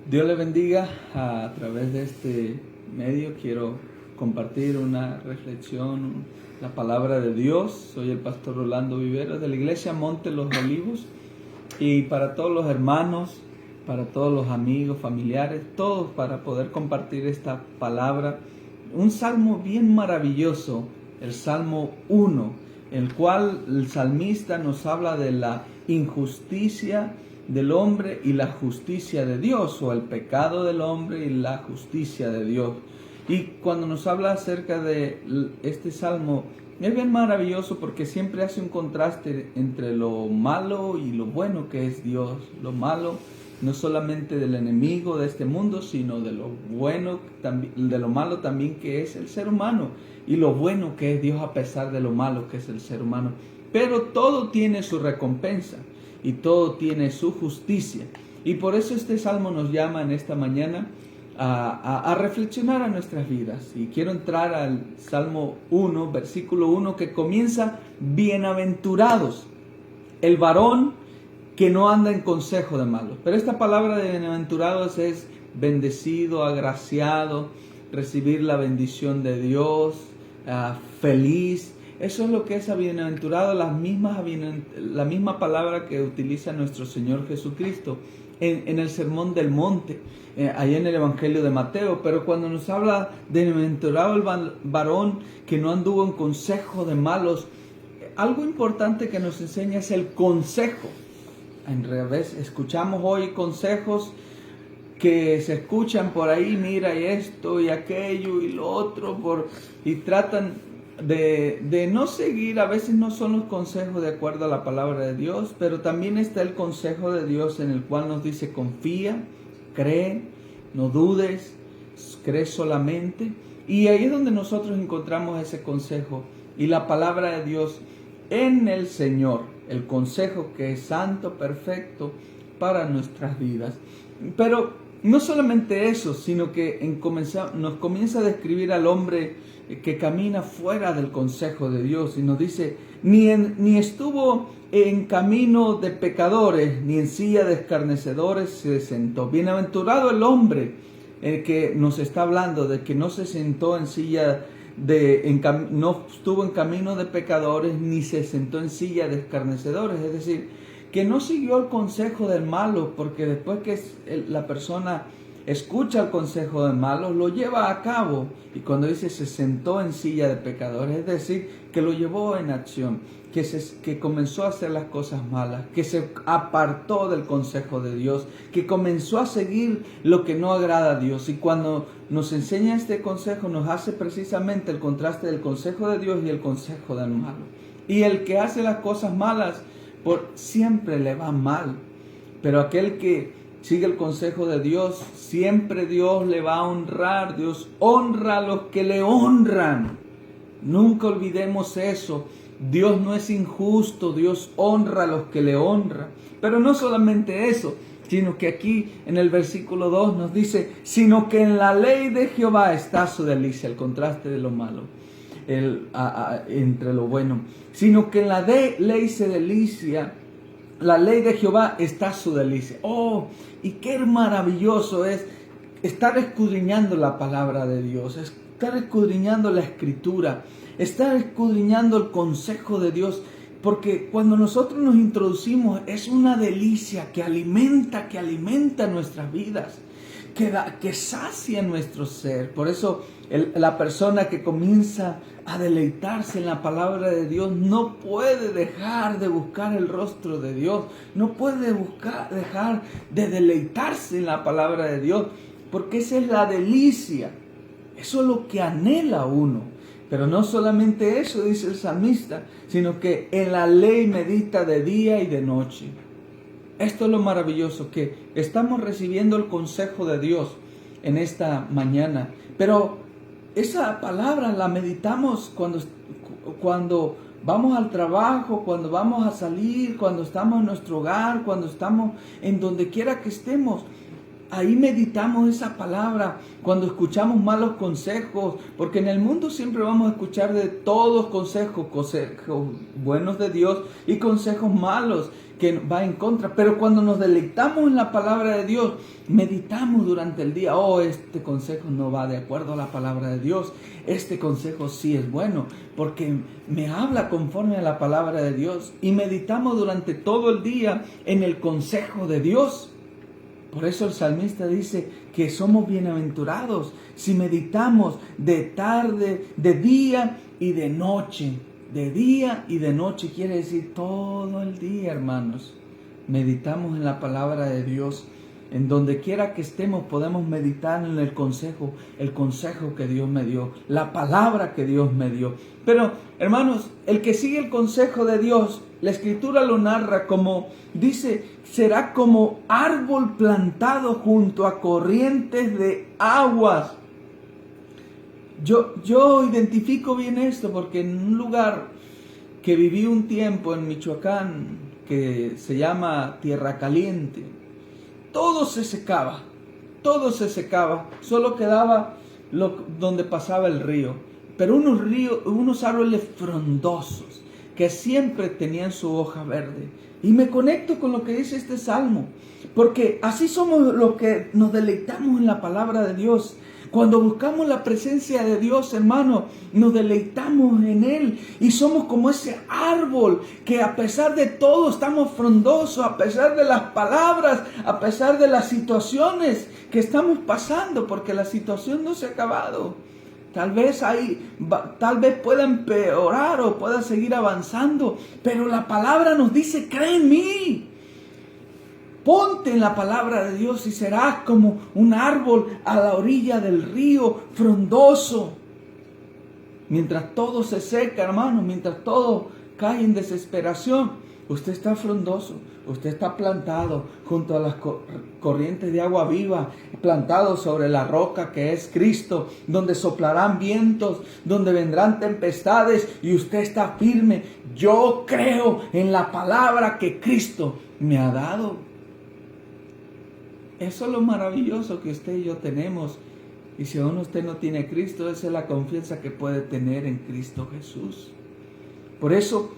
Dios le bendiga. A través de este medio quiero compartir una reflexión, la palabra de Dios. Soy el pastor Rolando Viveros de la iglesia Monte Los Olivos, y para todos los hermanos, para todos los amigos, familiares, todos, para poder compartir esta palabra. Un salmo bien maravilloso, el Salmo 1, el cual el salmista nos habla de la injusticia del hombre y la justicia de Dios, o el pecado del hombre y la justicia de Dios. Y cuando nos habla acerca de este salmo, es bien maravilloso porque siempre hace un contraste entre lo malo y lo bueno que es Dios. Lo malo no solamente del enemigo de este mundo, sino de lo bueno, de lo malo también que es el ser humano, y lo bueno que es Dios a pesar de lo malo que es el ser humano. Pero todo tiene su recompensa y todo tiene su justicia. Y por eso este salmo nos llama en esta mañana a reflexionar a nuestras vidas. Y quiero entrar al Salmo 1, versículo 1, que comienza: bienaventurados el varón que no anda en consejo de malos. Pero esta palabra de bienaventurados es bendecido, agraciado, recibir la bendición de Dios, feliz. Eso es lo que es bienaventurado, la misma palabra que utiliza nuestro Señor Jesucristo en el Sermón del Monte, allá en el Evangelio de Mateo. Pero cuando nos habla de bienaventurado el varón que no anduvo en consejo de malos, algo importante que nos enseña es el consejo. En revés, escuchamos hoy consejos que se escuchan por ahí: mira, y esto y aquello y lo otro, y tratan de no seguir. A veces no son los consejos de acuerdo a la palabra de Dios, pero también está el consejo de Dios, en el cual nos dice: confía, cree, no dudes, cree solamente. Y ahí es donde nosotros encontramos ese consejo y la palabra de Dios en el Señor, el consejo que es santo, perfecto para nuestras vidas. Pero no solamente eso, sino que nos comienza a describir al hombre que camina fuera del consejo de Dios, y nos dice: ni estuvo en camino de pecadores, ni en silla de escarnecedores se sentó. Bienaventurado el hombre que nos está hablando de que no se sentó en silla no estuvo en camino de pecadores, ni se sentó en silla de escarnecedores. Es decir, que no siguió el consejo del malo, porque después que la persona escucha el consejo del malo, lo lleva a cabo. Y cuando dice se sentó en silla de pecadores, es decir, que lo llevó en acción, que comenzó a hacer las cosas malas, que se apartó del consejo de Dios, que comenzó a seguir lo que no agrada a Dios. Y cuando nos enseña este consejo, nos hace precisamente el contraste del consejo de Dios y el consejo del malo. Y el que hace las cosas malas, siempre le va mal. Pero aquel que sigue el consejo de Dios, siempre Dios le va a honrar. Dios honra a los que le honran. Nunca olvidemos eso. Dios no es injusto, Dios honra a los que le honran. Pero no solamente eso, sino que aquí en el versículo 2 nos dice: sino que en la ley de Jehová está su delicia. El contraste de lo malo entre lo bueno. Sino que en la ley se delicia, la ley de Jehová está su delicia. Oh, y qué maravilloso es estar escudriñando la palabra de Dios, estar escudriñando la escritura, estar escudriñando el consejo de Dios. Porque cuando nosotros nos introducimos, es una delicia que alimenta nuestras vidas, que sacia nuestro ser. Por eso la persona que comienza a deleitarse en la palabra de Dios no puede dejar de buscar el rostro de Dios, no puede dejar de deleitarse en la palabra de Dios, porque esa es la delicia, eso es lo que anhela uno. Pero no solamente eso, dice el salmista, sino que en la ley medita de día y de noche. Esto es lo maravilloso, que estamos recibiendo el consejo de Dios en esta mañana. Pero esa palabra la meditamos cuando vamos al trabajo, cuando vamos a salir, cuando estamos en nuestro hogar, cuando estamos en donde quiera que estemos. ahí meditamos esa palabra. Cuando escuchamos malos consejos, porque en el mundo siempre vamos a escuchar de todos consejos buenos de Dios y consejos malos que va en contra. Pero cuando nos deleitamos en la palabra de Dios, meditamos durante el día, este consejo no va de acuerdo a la palabra de Dios. Este consejo sí es bueno, porque me habla conforme a la palabra de Dios. Y meditamos durante todo el día en el consejo de Dios. Por eso el salmista dice que somos bienaventurados si meditamos de tarde, de día y de noche. De día y de noche quiere decir todo el día, hermanos. Meditamos en la palabra de Dios. En donde quiera que estemos podemos meditar en el consejo que Dios me dio, la palabra que Dios me dio. Pero, hermanos, el que sigue el consejo de Dios, la Escritura lo narra como, dice, será como árbol plantado junto a corrientes de aguas. Yo identifico bien esto porque en un lugar que viví un tiempo en Michoacán, que se llama Tierra Caliente, todo se secaba, solo quedaba donde pasaba el río, pero unos árboles frondosos que siempre tenían su hoja verde. Y me conecto con lo que dice este salmo, porque así somos los que nos deleitamos en la palabra de Dios. Cuando buscamos la presencia de Dios, hermano, nos deleitamos en Él y somos como ese árbol que a pesar de todo estamos frondosos, a pesar de las palabras, a pesar de las situaciones que estamos pasando, porque la situación no se ha acabado. Tal vez pueda empeorar o pueda seguir avanzando, pero la palabra nos dice, cree en mí. Ponte en la palabra de Dios y serás como un árbol a la orilla del río frondoso. Mientras todo se seca, hermano, mientras todo cae en desesperación, usted está frondoso, usted está plantado junto a las corrientes de agua viva, plantado sobre la roca que es Cristo, donde soplarán vientos, donde vendrán tempestades y usted está firme. Yo creo en la palabra que Cristo me ha dado. Eso es lo maravilloso que usted y yo tenemos. Y si aún usted no tiene Cristo, esa es la confianza que puede tener en Cristo Jesús. Por eso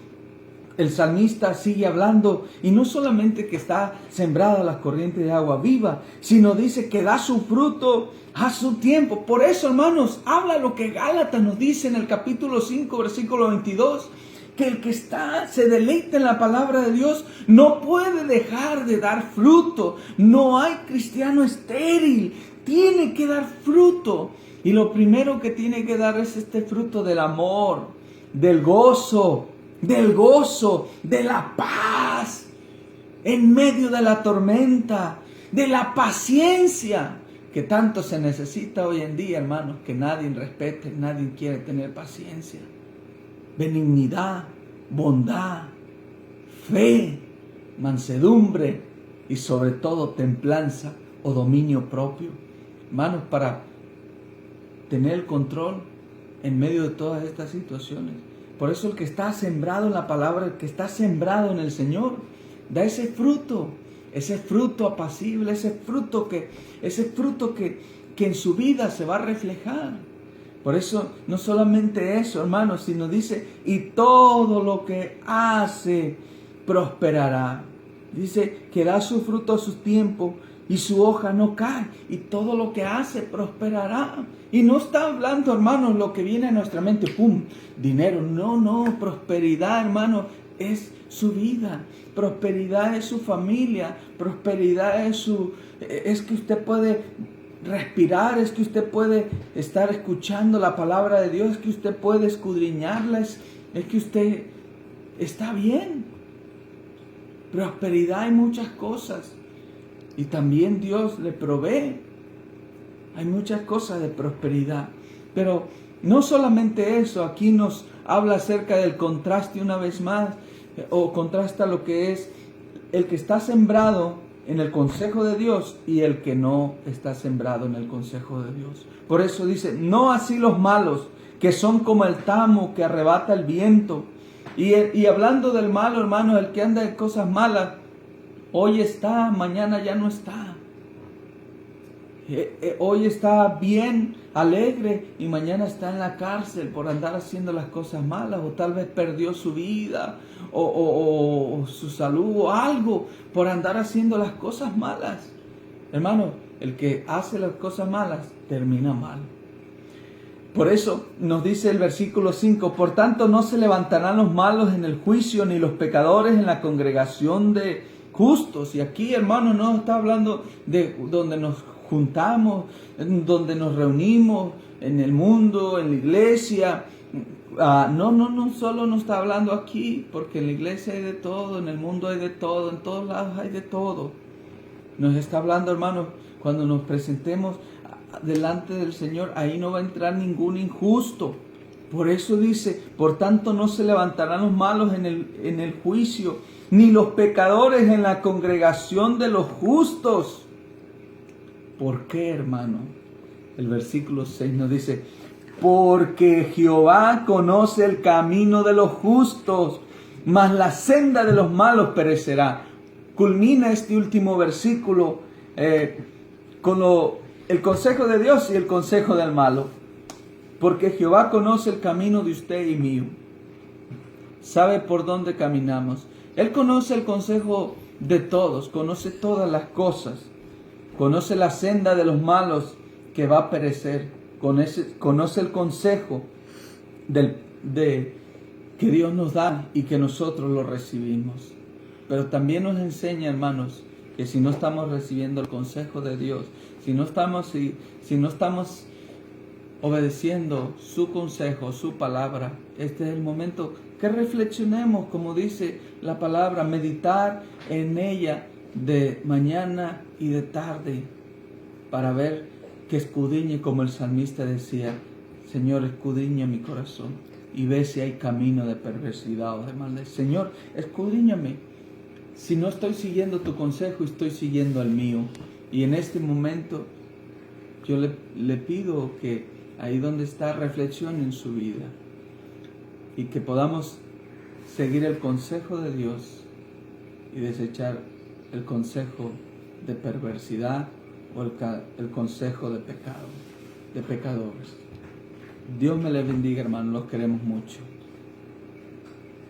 el salmista sigue hablando, y no solamente que está sembrada las corrientes de agua viva, sino dice que da su fruto a su tiempo. Por eso, hermanos, habla lo que Gálatas nos dice en el capítulo 5, versículo 22. Que el que se deleita en la palabra de Dios no puede dejar de dar fruto. No hay cristiano estéril, tiene que dar fruto. Y lo primero que tiene que dar es este fruto del amor, del gozo, de la paz, en medio de la tormenta, de la paciencia, que tanto se necesita hoy en día, hermanos, que nadie respete, nadie quiere tener paciencia. Benignidad, bondad, fe, mansedumbre y sobre todo templanza o dominio propio. Hermanos, para tener el control en medio de todas estas situaciones. Por eso el que está sembrado en la palabra, el que está sembrado en el Señor, da ese fruto apacible, ese fruto que en su vida se va a reflejar. Por eso, no solamente eso, hermanos, sino dice, y todo lo que hace prosperará. Dice que da su fruto a su tiempo y su hoja no cae. Y todo lo que hace prosperará. Y no está hablando, hermanos, lo que viene a nuestra mente, ¡pum!, dinero. No, prosperidad, hermano, es su vida. Prosperidad es su familia. Prosperidad es que usted puede respirar, es que usted puede estar escuchando la palabra de Dios, es que usted puede escudriñarla, es que usted está bien. Prosperidad hay muchas cosas y también Dios le provee. Hay muchas cosas de prosperidad, pero no solamente eso. Aquí nos habla acerca del contraste una vez más, o contrasta lo que es el que está sembrado en el consejo de Dios y el que no está sembrado en el consejo de Dios. Por eso dice, no así los malos, que son como el tamo que arrebata el viento. Y hablando del malo, hermano, el que anda en cosas malas, hoy está, mañana ya no está. Hoy está bien, alegre, y mañana está en la cárcel por andar haciendo las cosas malas, o tal vez perdió su vida, o su salud, o algo, por andar haciendo las cosas malas. Hermano, el que hace las cosas malas termina mal. Por eso nos dice el versículo 5, por tanto no se levantarán los malos en el juicio, ni los pecadores en la congregación de justos. Y aquí, hermano, no está hablando de donde nos juntamos, donde nos reunimos, en el mundo, en la iglesia. No solo nos está hablando aquí, porque en la iglesia hay de todo, en el mundo hay de todo, en todos lados hay de todo. Nos está hablando, hermano, cuando nos presentemos delante del Señor, ahí no va a entrar ningún injusto. Por eso dice, por tanto no se levantarán los malos en el juicio, ni los pecadores en la congregación de los justos. ¿Por qué, hermano? El versículo 6 nos dice, porque Jehová conoce el camino de los justos, mas la senda de los malos perecerá. Culmina este último versículo con el consejo de Dios y el consejo del malo. Porque Jehová conoce el camino de usted y mío. Sabe por dónde caminamos. Él conoce el consejo de todos, conoce todas las cosas. Conoce la senda de los malos que va a perecer. Conoce el consejo que Dios nos da y que nosotros lo recibimos. Pero también nos enseña, hermanos, que si no estamos recibiendo el consejo de Dios, si no estamos obedeciendo su consejo, su palabra, este es el momento que reflexionemos, como dice la palabra, meditar en ella de mañana y de tarde, para ver que escudriñe, como el salmista decía, Señor, escudriña mi corazón y ve si hay camino de perversidad o de maldad. Señor, escudriñame. Si no estoy siguiendo tu consejo, estoy siguiendo el mío. Y en este momento yo le pido que ahí donde está, reflexione en su vida. Y que podamos seguir el consejo de Dios y desechar el consejo de perversidad o el consejo de pecado, de pecadores. Dios me les bendiga, hermano, los queremos mucho.